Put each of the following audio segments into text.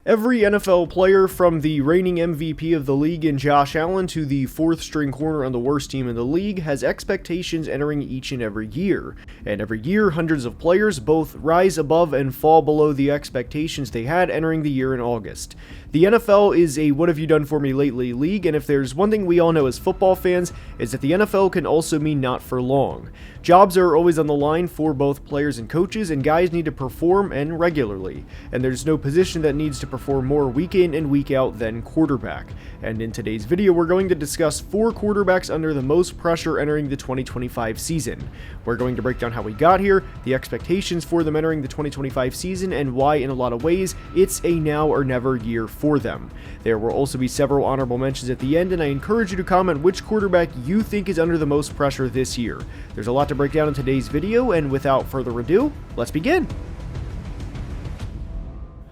Every NFL player, from the reigning MVP of the league in Josh Allen to the fourth string corner on the worst team in the league, has expectations entering each and every year. And every year, hundreds of players both rise above and fall below the expectations they had entering the year in August. The NFL is a what have you done for me lately league, and if there's one thing we all know as football fans, is that the NFL can also mean not for long. Jobs are always on the line for both players and coaches, and guys need to perform, and regularly. And there's no position that needs to perform more week in and week out than quarterback. And in today's video, we're going to discuss 4 quarterbacks under the most pressure entering the 2025 season. We're going to break down how we got here, the expectations for them entering the 2025 season, and why in a lot of ways it's a now or never year for them. There will also be several honorable mentions at the end, and I encourage you to comment which quarterback you think is under the most pressure this year. There's a lot to break down in today's video, and without further ado, let's begin.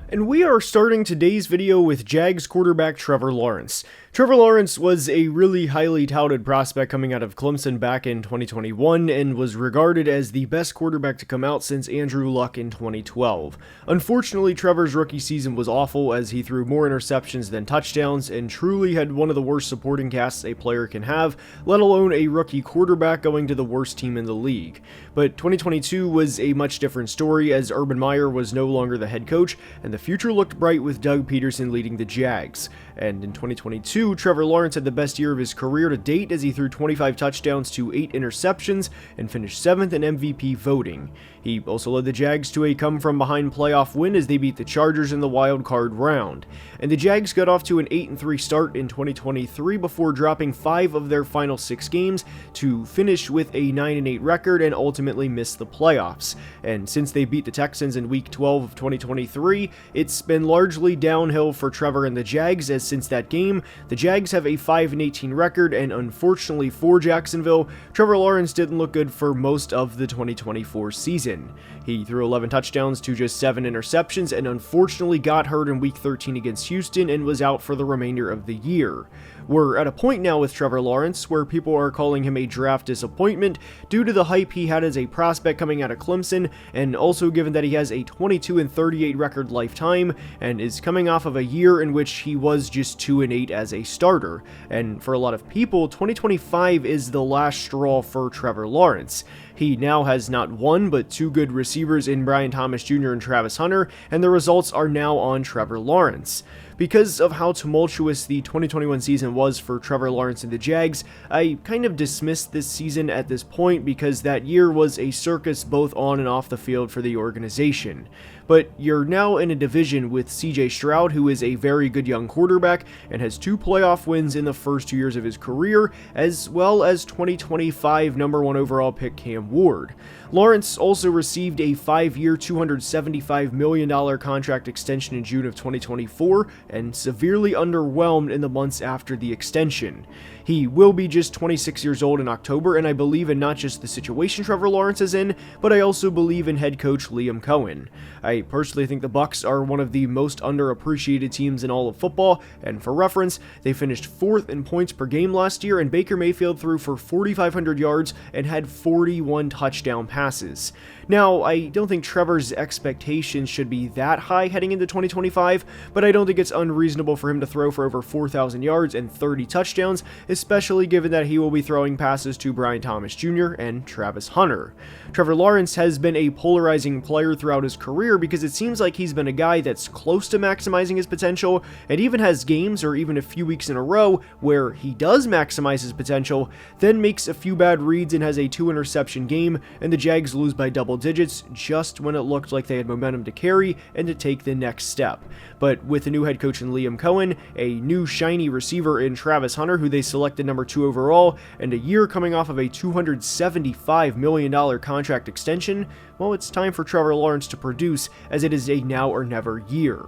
And we are starting today's video with Jags quarterback Trevor Lawrence. Trevor Lawrence was a really highly touted prospect coming out of Clemson back in 2021 and was regarded as the best quarterback to come out since Andrew Luck in 2012. Unfortunately, Trevor's rookie season was awful as he threw more interceptions than touchdowns and truly had one of the worst supporting casts a player can have, let alone a rookie quarterback going to the worst team in the league. But 2022 was a much different story as Urban Meyer was no longer the head coach and the future looked bright with Doug Peterson leading the Jags. And in 2022, Trevor Lawrence had the best year of his career to date as he threw 25 touchdowns to 8 interceptions and finished 7th in MVP voting. He also led the Jags to a come-from-behind playoff win as they beat the Chargers in the wild card round. And the Jags got off to an 8-3 start in 2023 before dropping 5 of their final 6 games to finish with a 9-8 record and ultimately miss the playoffs. And since they beat the Texans in Week 12 of 2023, it's been largely downhill for Trevor and the Jags, as since that game, the Jags have a 5-18 record, and unfortunately for Jacksonville, Trevor Lawrence didn't look good for most of the 2024 season. He threw 11 touchdowns to just 7 interceptions and unfortunately got hurt in Week 13 against Houston and was out for the remainder of the year. We're at a point now with Trevor Lawrence where people are calling him a draft disappointment due to the hype he had as a prospect coming out of Clemson, and also given that he has a 22-38 record lifetime and is coming off of a year in which he was just 2-8 as a starter. And for a lot of people, 2025 is the last straw for Trevor Lawrence. He now has not one but 2 good receivers in Brian Thomas Jr. and Travis Hunter, and the results are now on Trevor Lawrence. Because of how tumultuous the 2021 season was for Trevor Lawrence and the Jags, I kind of dismissed this season at this point because that year was a circus both on and off the field for the organization. But you're now in a division with CJ Stroud, who is a very good young quarterback and has 2 playoff wins in the first 2 years of his career, as well as 2025 number 1 overall pick Cam Ward. Lawrence also received a 5-year, $275 million contract extension in June of 2024 and severely underwhelmed in the months after the extension. He will be just 26 years old in October, and I believe in not just the situation Trevor Lawrence is in, but I also believe in head coach Liam Cohen. I personally think the Bucs are one of the most underappreciated teams in all of football, and for reference, they finished 4th in points per game last year, and Baker Mayfield threw for 4,500 yards and had 41 touchdown passes. Now, I don't think Trevor's expectations should be that high heading into 2025, but I don't think it's unreasonable for him to throw for over 4,000 yards and 30 touchdowns, especially given that he will be throwing passes to Brian Thomas Jr. and Travis Hunter. Trevor Lawrence has been a polarizing player throughout his career because it seems like he's been a guy that's close to maximizing his potential and even has games or even a few weeks in a row where he does maximize his potential, then makes a few bad reads and has a 2 interception game, and the Jags lose by double digits just when it looked like they had momentum to carry and to take the next step. But with a new head coach in Liam Cohen, a new shiny receiver in Travis Hunter, who they selected number 2 overall, and a year coming off of a $275 million contract extension, well, it's time for Trevor Lawrence to produce, as it is a now or never year.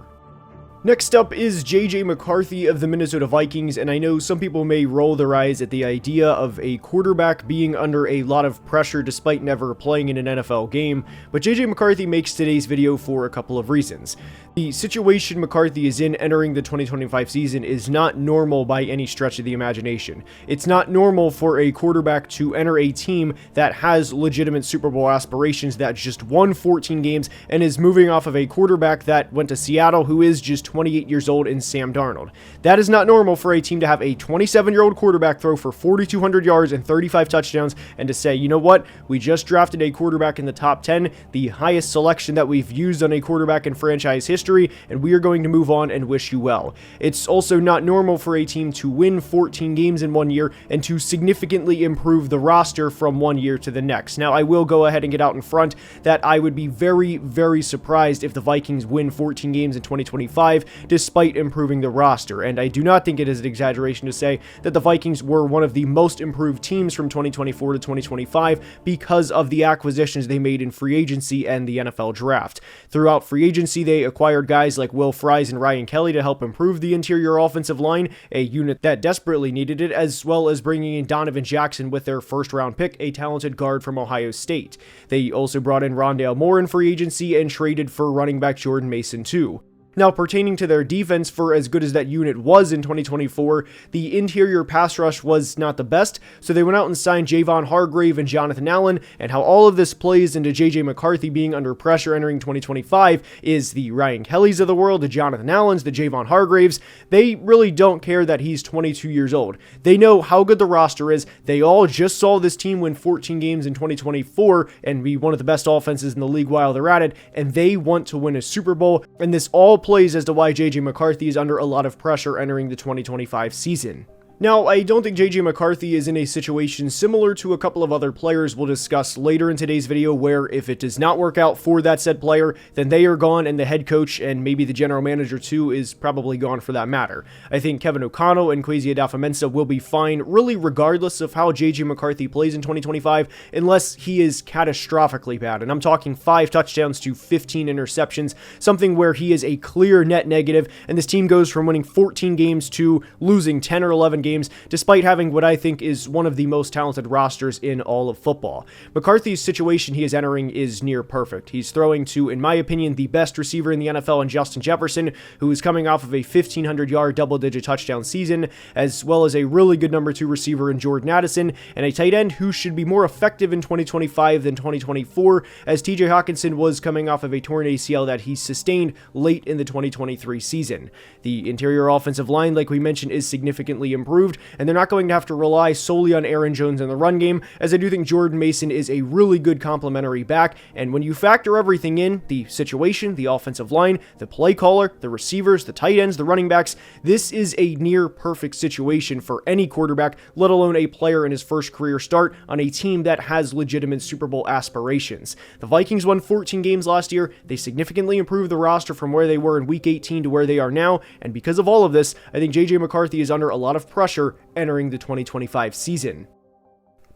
Next up is J.J. McCarthy of the Minnesota Vikings, and I know some people may roll their eyes at the idea of a quarterback being under a lot of pressure despite never playing in an NFL game, but J.J. McCarthy makes today's video for a couple of reasons. The situation McCarthy is in entering the 2025 season is not normal by any stretch of the imagination. It's not normal for a quarterback to enter a team that has legitimate Super Bowl aspirations, that just won 14 games and is moving off of a quarterback that went to Seattle who is just 28 years old in Sam Darnold. That is not normal for a team to have a 27-year-old quarterback throw for 4,200 yards and 35 touchdowns and to say, you know what, we just drafted a quarterback in the top 10, the highest selection that we've used on a quarterback in franchise history, and we are going to move on and wish you well. It's also not normal for a team to win 14 games in 1 year and to significantly improve the roster from 1 year to the next. Now, I will go ahead and get out in front that I would be very, very surprised if the Vikings win 14 games in 2025 despite improving the roster, and I do not think it is an exaggeration to say that the Vikings were one of the most improved teams from 2024 to 2025 because of the acquisitions they made in free agency and the NFL draft. Throughout free agency, they acquired guys like Will Fries and Ryan Kelly to help improve the interior offensive line, a unit that desperately needed it, as well as bringing in Donovan Jackson with their first-round pick, a talented guard from Ohio State. They also brought in Rondale Moore in free agency and traded for running back Jordan Mason too. Now, pertaining to their defense, for as good as that unit was in 2024, the interior pass rush was not the best, so they went out and signed Javon Hargrave and Jonathan Allen, and how all of this plays into J.J. McCarthy being under pressure entering 2025 is the Ryan Kellys of the world, the Jonathan Allens, the Javon Hargraves. They really don't care that he's 22 years old. They know how good the roster is. They all just saw this team win 14 games in 2024 and be one of the best offenses in the league while they're at it, and they want to win a Super Bowl, and this all plays as to why J.J. McCarthy is under a lot of pressure entering the 2025 season. Now, I don't think J.J. McCarthy is in a situation similar to a couple of other players we'll discuss later in today's video, where if it does not work out for that said player, then they are gone and the head coach and maybe the general manager too is probably gone for that matter. I think Kevin O'Connell and Kwesi Adofo-Mensah will be fine really regardless of how J.J. McCarthy plays in 2025, unless he is catastrophically bad, and I'm talking 5 touchdowns to 15 interceptions, something where he is a clear net negative, and this team goes from winning 14 games to losing 10 or 11 games, despite having what I think is one of the most talented rosters in all of football. McCarthy's situation he is entering is near perfect. He's throwing to, in my opinion, the best receiver in the NFL in Justin Jefferson, who is coming off of a 1,500-yard double-digit touchdown season, as well as a really good number 2 receiver in Jordan Addison, and a tight end who should be more effective in 2025 than 2024, as TJ Hawkinson was coming off of a torn ACL that he sustained late in the 2023 season. The interior offensive line, like we mentioned, is significantly improved, and they're not going to have to rely solely on Aaron Jones in the run game, as I do think Jordan Mason is a really good complementary back, and when you factor everything in, the situation, the offensive line, the play caller, the receivers, the tight ends, the running backs, this is a near perfect situation for any quarterback, let alone a player in his first career start on a team that has legitimate Super Bowl aspirations. The Vikings won 14 games last year, they significantly improved the roster from where they were in Week 18 to where they are now, and because of all of this, I think J.J. McCarthy is under a lot of pressure entering the 2025 season.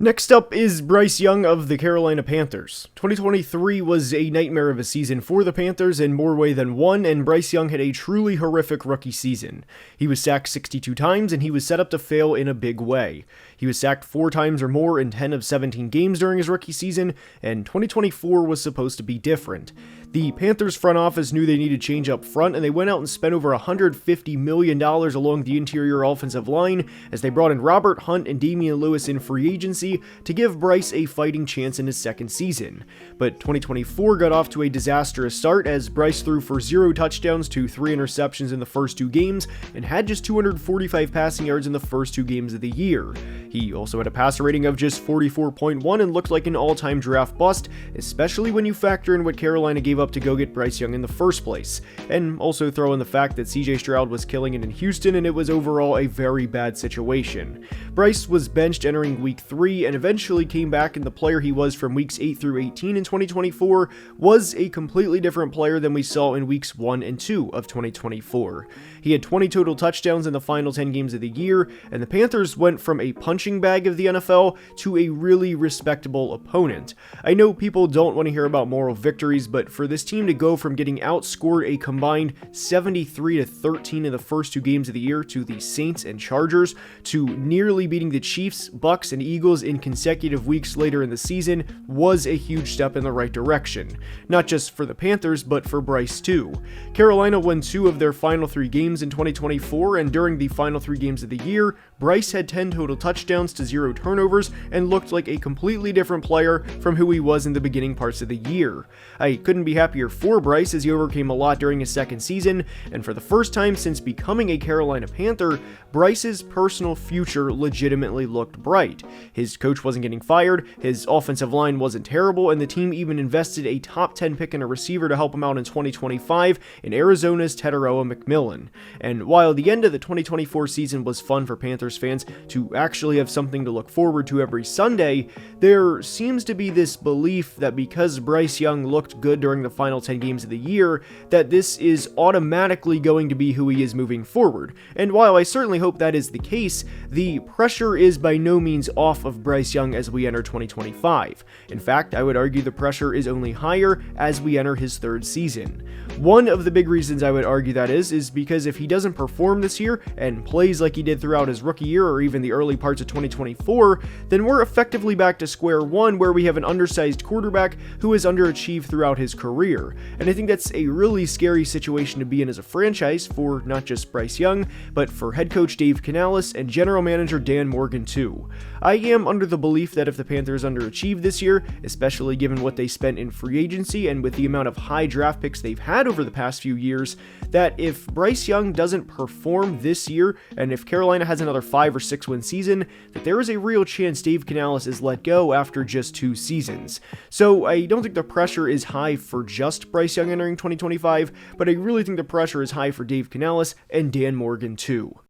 Next up is Bryce Young of the Carolina Panthers. 2023 was a nightmare of a season for the Panthers in more way than one, and Bryce Young had a truly horrific rookie season. He was sacked 62 times, and he was set up to fail in a big way. He was sacked 4 times or more in 10 of 17 games during his rookie season, and 2024 was supposed to be different. The Panthers front office knew they needed change up front, and they went out and spent over $150 million along the interior offensive line as they brought in Robert Hunt and Damian Lewis in free agency to give Bryce a fighting chance in his second season. But 2024 got off to a disastrous start as Bryce threw for 0 touchdowns to 3 interceptions in the first 2 games and had just 245 passing yards in the first 2 games of the year. He also had a passer rating of just 44.1 and looked like an all-time draft bust, especially when you factor in what Carolina gave up to go get Bryce Young in the first place, and also throw in the fact that CJ Stroud was killing it in Houston and it was overall a very bad situation. Bryce was benched entering week 3 and eventually came back, and the player he was from weeks 8 through 18 in 2024 was a completely different player than we saw in weeks 1 and 2 of 2024. He had 20 total touchdowns in the final 10 games of the year, and the Panthers went from a punching bag of the NFL to a really respectable opponent. I know people don't want to hear about moral victories, but for this team to go from getting outscored a combined 73-13 in the first 2 games of the year to the Saints and Chargers, to nearly beating the Chiefs, Bucks, and Eagles in consecutive weeks later in the season was a huge step in the right direction. Not just for the Panthers, but for Bryce too. Carolina won 2 of their final 3 games in 2024, and during the final 3 games of the year, Bryce had 10 total touchdowns to 0 turnovers and looked like a completely different player from who he was in the beginning parts of the year. I couldn't be happier for Bryce as he overcame a lot during his second season, and for the first time since becoming a Carolina Panther, Bryce's personal future legitimately looked bright. His coach wasn't getting fired, his offensive line wasn't terrible, and the team even invested a top 10 pick in a receiver to help him out in 2025 in Arizona's Teteroa McMillan. And while the end of the 2024 season was fun for Panthers fans to actually have something to look forward to every Sunday, there seems to be this belief that because Bryce Young looked good during the final 10 games of the year, that this is automatically going to be who he is moving forward. And while I certainly hope that is the case, the pressure is by no means off of Bryce Young as we enter 2025. In fact, I would argue the pressure is only higher as we enter his third season. One of the big reasons I would argue that is because if he doesn't perform this year and plays like he did throughout his rookie year or even the early parts of 2024, then we're effectively back to square one where we have an undersized quarterback who has underachieved throughout his career. And I think that's a really scary situation to be in as a franchise for not just Bryce Young, but for head coach Dave Canales and general manager Dan Morgan too. I am under the belief that if the Panthers underachieve this year, especially given what they spent in free agency and with the amount of high draft picks they've had over the past few years, that if Bryce Young doesn't perform this year, and if Carolina has another 5 or 6 win season, that there is a real chance Dave Canales is let go after just 2 seasons. So I don't think the pressure is high for just Bryce Young entering 2025, but I really think the pressure is high for Dave Canales and Dan Morgan too.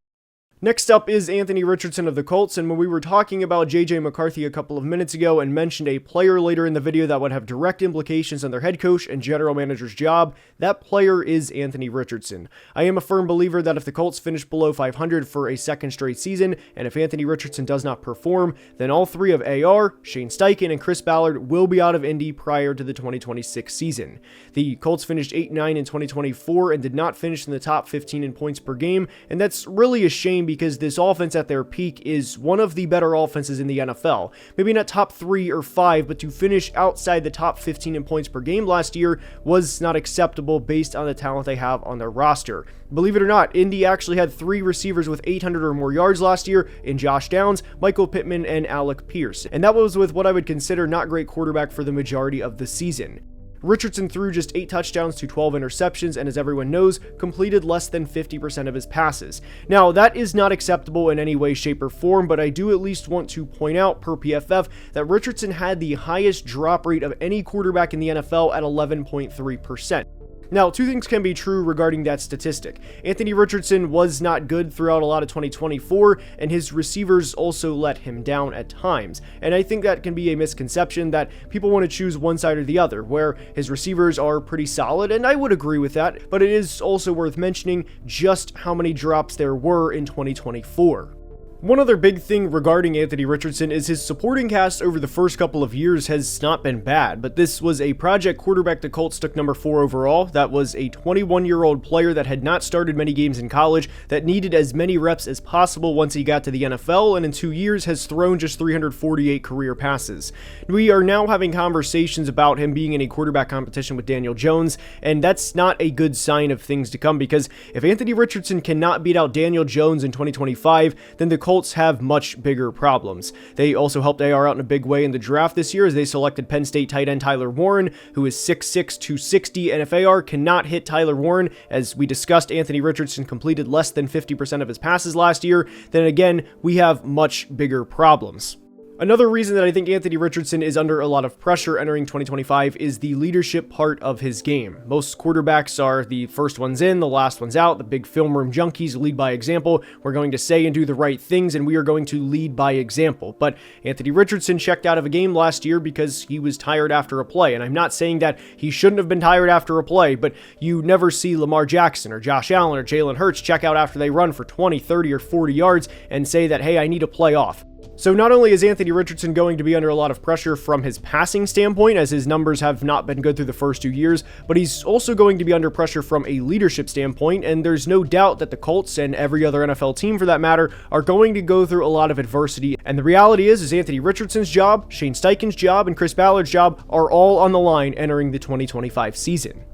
Next up is Anthony Richardson of the Colts, and when we were talking about JJ McCarthy a couple of minutes ago and mentioned a player later in the video that would have direct implications on their head coach and general manager's job, that player is Anthony Richardson. I am a firm believer that if the Colts finish below 500 for a second straight season, and if Anthony Richardson does not perform, then all three of AR, Shane Steichen, and Chris Ballard will be out of Indy prior to the 2026 season. The Colts finished 8-9 in 2024 and did not finish in the top 15 in points per game, and that's really a shame because this offense at their peak is one of the better offenses in the NFL. Maybe not top 3 or 5, but to finish outside the top 15 in points per game last year was not acceptable based on the talent they have on their roster. Believe it or not, Indy actually had 3 receivers with 800 or more yards last year in Josh Downs, Michael Pittman, and Alec Pierce. And that was with what I would consider not great quarterback for the majority of the season. Richardson threw just 8 touchdowns to 12 interceptions and, as everyone knows, completed less than 50% of his passes. Now, that is not acceptable in any way, shape, or form, but I do at least want to point out per PFF that Richardson had the highest drop rate of any quarterback in the NFL at 11.3%. Now, 2 things can be true regarding that statistic. Anthony Richardson was not good throughout a lot of 2024, and his receivers also let him down at times. And I think that can be a misconception that people want to choose one side or the other, where his receivers are pretty solid, and I would agree with that, but it is also worth mentioning just how many drops there were in 2024. One other big thing regarding Anthony Richardson is his supporting cast over the first couple of years has not been bad, but this was a project quarterback the Colts took number 4 overall. That was a 21-year-old player that had not started many games in college, that needed as many reps as possible once he got to the NFL, and in 2 years has thrown just 348 career passes. We are now having conversations about him being in a quarterback competition with Daniel Jones, and that's not a good sign of things to come, because if Anthony Richardson cannot beat out Daniel Jones in 2025, then the Colts have much bigger problems. They also helped AR out in a big way in the draft this year as they selected Penn State tight end Tyler Warren, who is 6'6", 260, and if AR cannot hit Tyler Warren, as we discussed, Anthony Richardson completed less than 50% of his passes last year, then again, we have much bigger problems. Another reason that I think Anthony Richardson is under a lot of pressure entering 2025 is the leadership part of his game. Most quarterbacks are the first ones in, the last ones out, the big film room junkies lead by example. We're going to say and do the right things, and we are going to lead by example. But Anthony Richardson checked out of a game last year because he was tired after a play, and I'm not saying that he shouldn't have been tired after a play, but you never see Lamar Jackson or Josh Allen or Jalen Hurts check out after they run for 20, 30, or 40 yards and say that, hey, I need a play off. So not only is Anthony Richardson going to be under a lot of pressure from his passing standpoint, as his numbers have not been good through the first 2 years, but he's also going to be under pressure from a leadership standpoint, and there's no doubt that the Colts and every other NFL team for that matter are going to go through a lot of adversity. And the reality is Anthony Richardson's job, Shane Steichen's job, and Chris Ballard's job are all on the line entering the 2025 season.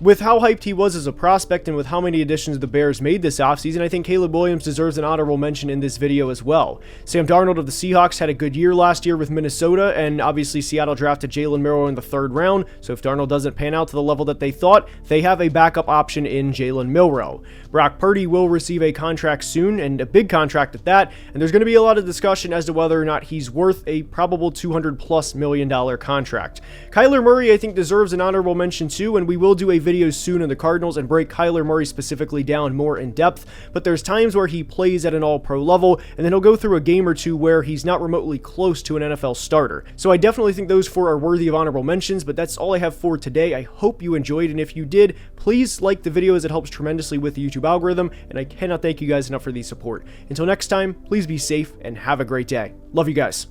With how hyped he was as a prospect and with how many additions the Bears made this offseason, I think Caleb Williams deserves an honorable mention in this video as well. Sam Darnold of the Seahawks had a good year last year with Minnesota, and obviously Seattle drafted Jalen Milroe in the 3rd round, so if Darnold doesn't pan out to the level that they thought, they have a backup option in Jalen Milroe. Brock Purdy will receive a contract soon, and a big contract at that, and there's going to be a lot of discussion as to whether or not he's worth a probable $200+ million contract. Kyler Murray, I think, deserves an honorable mention too, and we will do a video soon on the Cardinals and break Kyler Murray specifically down more in depth, but there's times where he plays at an all-pro level, and then he'll go through a game or two where he's not remotely close to an NFL starter. So I definitely think those 4 are worthy of honorable mentions, but that's all I have for today. I hope you enjoyed, and if you did, please like the video as it helps tremendously with the YouTube algorithm, and I cannot thank you guys enough for the support. Until next time, please be safe and have a great day. Love you guys.